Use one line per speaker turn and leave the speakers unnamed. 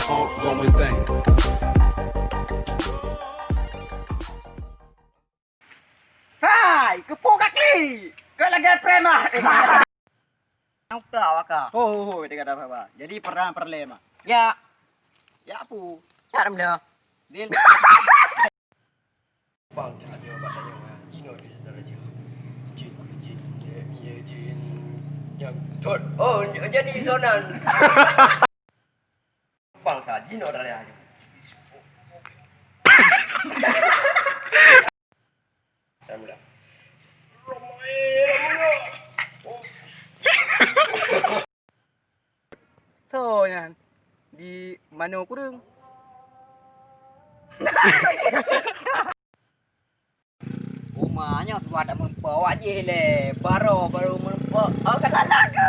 ongoing thing.
Hai, kepukat li. Kau lagi prema.
Apa kah?
Oh, tidak ada apa-apa. Jadi pernah perlema.
Ya,
Ya apu.
ya dah.
Din.
Bang, ada bahasanya Cina di sana je. Jin, ni jin yang tot. Oh, jadi sonan. Bang, Cina dah ada. Alhamdulillah.
So, yan. Di mana kurung?
Rumahnya tu ada membawa je le. Baru membawa. Oh, kata lagu.